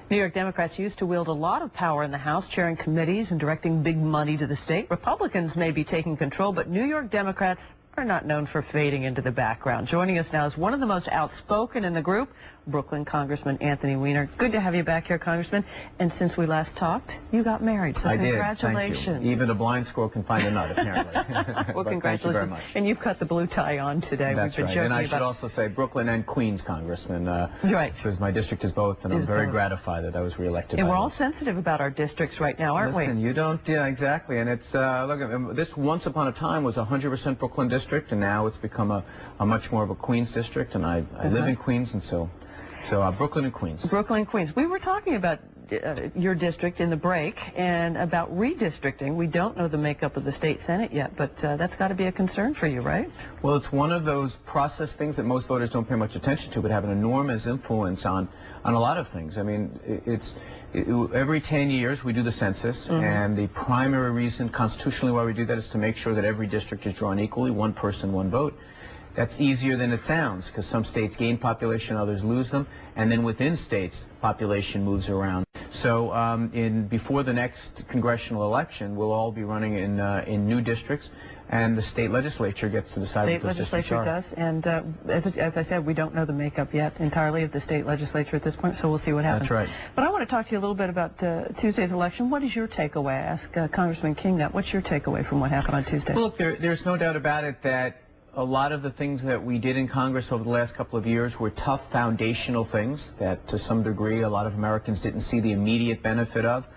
New York Democrats used to wield a lot of power in the House, chairing committees and directing big money to the state. Republicans may be taking control, but New York Democrats are not known for fading into the background. Joining us now is one of the most outspoken in the group, Brooklyn Congressman Anthony Weiner. Good to have you back here, Congressman. And since we last talked, you got married, so congratulations. Thank you. Even a blind squirrel can find a nut, apparently. Well, congratulations. Thank you very much. And you've got the blue tie on today. That's right. And I should also say Brooklyn and Queens Congressman. Right. Because my district is both, and I'm very gratified that I was reelected. And we're all sensitive about our districts right now, aren't we? Listen, you don't, yeah, exactly. And it's, look, this once upon a time was a 100% Brooklyn district, and now it's become a much more of a Queens district, and I live in Queens, and so Brooklyn and Queens. Brooklyn and Queens. We were talking about your district in the break and about redistricting. We don't know the makeup of the state Senate yet, but that's got to be a concern for you, right? Well, it's one of those process things that most voters don't pay much attention to, but have an enormous influence on a lot of things. I mean, every 10 years we do the census, and the primary reason constitutionally why we do that is to make sure that every district is drawn equally, one person, one vote. That's easier than it sounds, because some states gain population, others lose them, and then within states, population moves around. So before the next congressional election, we'll all be running in new districts, and the state legislature gets to decide what those districts are. State legislature does, and as I said, we don't know the makeup yet entirely of the state legislature at this point, so we'll see what happens. That's right. But I want to talk to you a little bit about Tuesday's election. What is your takeaway? I asked Congressman King that. What's your takeaway from what happened on Tuesday? Well, look, there's no doubt about it that a lot of the things that we did in Congress over the last couple of years were tough foundational things that to some degree a lot of Americans didn't see the immediate benefit of.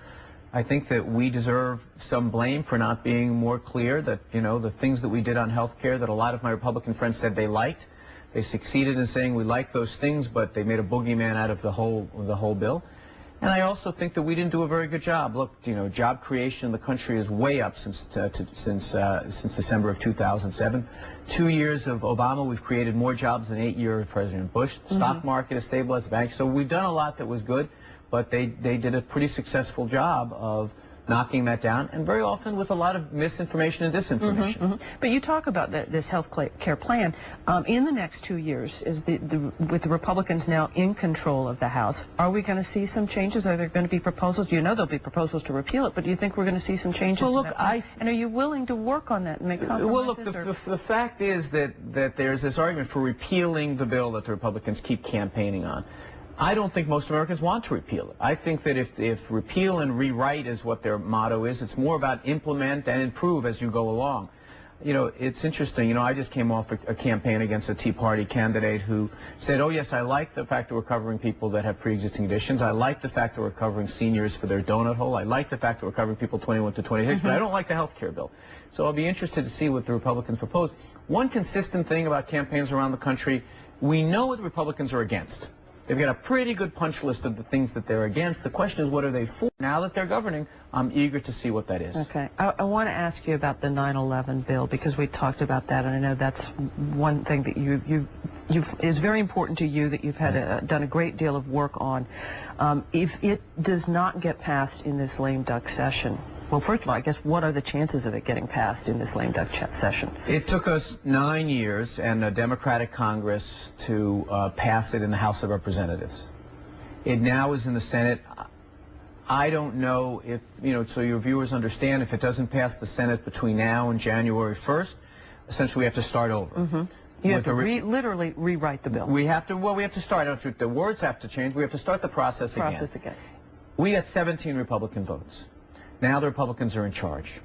I think that we deserve some blame for not being more clear that, you know, the things that we did on health care that a lot of my Republican friends said they liked. They succeeded in saying we like those things, but they made a boogeyman out of the whole bill. And I also think that we didn't do a very good job. Look, you know, job creation in the country is way up since December of 2007. 2 years of Obama, we've created more jobs than 8 years of President Bush. The stock market has stabilized, the banks. So we've done a lot that was good, but they did a pretty successful job of knocking that down, and very often with a lot of misinformation and disinformation. But you talk about this health care plan. In the next 2 years, with the Republicans now in control of the House, are we going to see some changes? Are there going to be proposals? You know there'll be proposals to repeal it, but do you think we're going to see some changes? Well, look, and are you willing to work on that and make compromises? Well, look, the fact is that there's this argument for repealing the bill that the Republicans keep campaigning on. I don't think most Americans want to repeal it. I think that if repeal and rewrite is what their motto is, it's more about implement and improve as you go along. You know, it's interesting. You know, I just came off a campaign against a Tea Party candidate who said, oh, yes, I like the fact that we're covering people that have pre-existing conditions. I like the fact that we're covering seniors for their donut hole. I like the fact that we're covering people 21 to 26, but I don't like the health care bill. So I'll be interested to see what the Republicans propose. One consistent thing about campaigns around the country, we know what the Republicans are against. They've got a pretty good punch list of the things that they're against. The question is, what are they for? Now that they're governing, I'm eager to see what that is. Okay. I want to ask you about the 9/11 bill, because we talked about that, and I know that's one thing that is very important to you, that you've had done a great deal of work on. If it does not get passed in this lame duck session, well, first of all, I guess, what are the chances of it getting passed in this lame duck session? It took us 9 years and a Democratic Congress to pass it in the House of Representatives. It now is in the Senate. I don't know if, you know, so your viewers understand, if it doesn't pass the Senate between now and January 1st, essentially we have to start over. You have to literally rewrite the bill. We have to start. The words have to change. We have to start the process again. We got 17 Republican votes. Now the Republicans are in charge.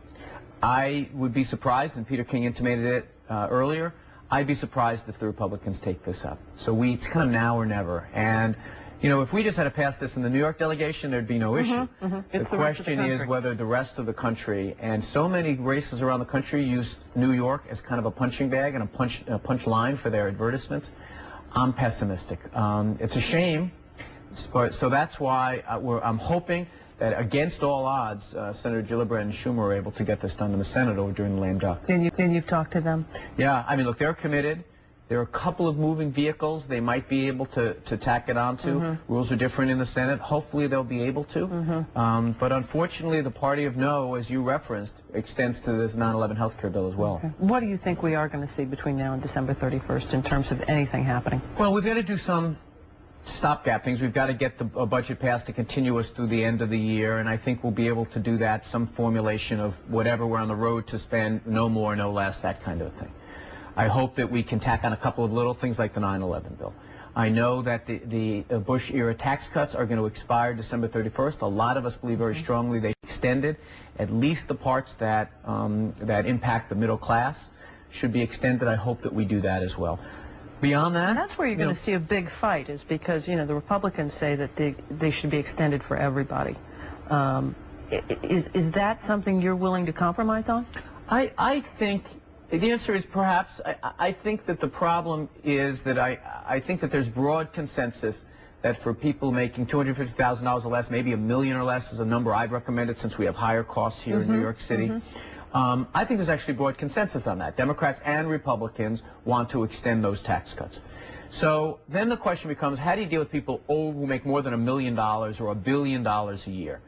I would be surprised, and Peter King intimated it earlier, I'd be surprised if the Republicans take this up. So it's kind of now or never. And, you know, if we just had to pass this in the New York delegation, there'd be no issue. The question is whether the rest of the country, and so many races around the country use New York as kind of a punching bag and a punch line for their advertisements. I'm pessimistic. It's a shame, so that's why I'm hoping that against all odds, Senator Gillibrand and Schumer are able to get this done in the Senate over during the lame duck. And you've talked to them? Yeah, I mean, look, they're committed. There are a couple of moving vehicles they might be able to tack it onto. Rules are different in the Senate. Hopefully they'll be able to. But unfortunately, the party of no, as you referenced, extends to this 9/11 health care bill as well. Okay. What do you think we are going to see between now and December 31st in terms of anything happening? Well, we've got to do some stopgap things. We've got to get a budget passed to continue us through the end of the year, and I think we'll be able to do that, some formulation of whatever we're on the road to spend, no more, no less, that kind of thing. I hope that we can tack on a couple of little things like the 9/11 bill. I know that the Bush-era tax cuts are going to expire December 31st. A lot of us believe very strongly they extended. At least the parts that, that impact the middle class should be extended. I hope that we do that as well. Beyond that, and that's where you're going to see a big fight, is because, you know, the Republicans say that they should be extended for everybody. Is that something you're willing to compromise on? I think the answer is perhaps. I think that the problem is that I think that there's broad consensus that for people making $250,000 or less, maybe $1 million or less is a number I've recommended since we have higher costs here in New York City. I think there's actually broad consensus on that. Democrats and Republicans want to extend those tax cuts. So then the question becomes, how do you deal with people who make more than $1 million or $1 billion a year?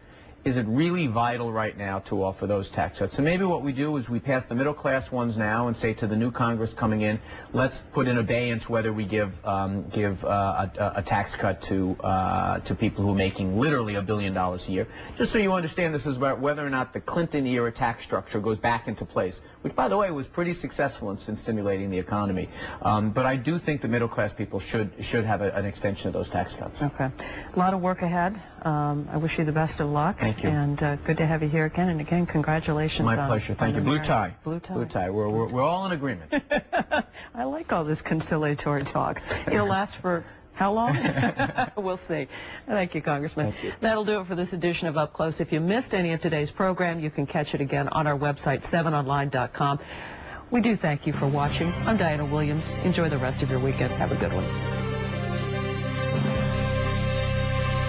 Is it really vital right now to offer those tax cuts? So maybe what we do is we pass the middle class ones now and say to the new Congress coming in, let's put in abeyance whether we give a tax cut to people who are making literally $1 billion a year. Just so you understand, this is about whether or not the Clinton-era tax structure goes back into place, which, by the way, was pretty successful in stimulating the economy. But I do think the middle class people should have an extension of those tax cuts. Okay. A lot of work ahead. I wish you the best of luck. Thank you. And good to have you here again. And again, congratulations. My pleasure. Thank you. Blue tie. Blue tie. Blue tie. We're all in agreement. I like all this conciliatory talk. It'll last for how long? We'll see. Thank you, Congressman. Thank you. That'll do it for this edition of Up Close. If you missed any of today's program, you can catch it again on our website, 7online.com. We do thank you for watching. I'm Diana Williams. Enjoy the rest of your weekend. Have a good one.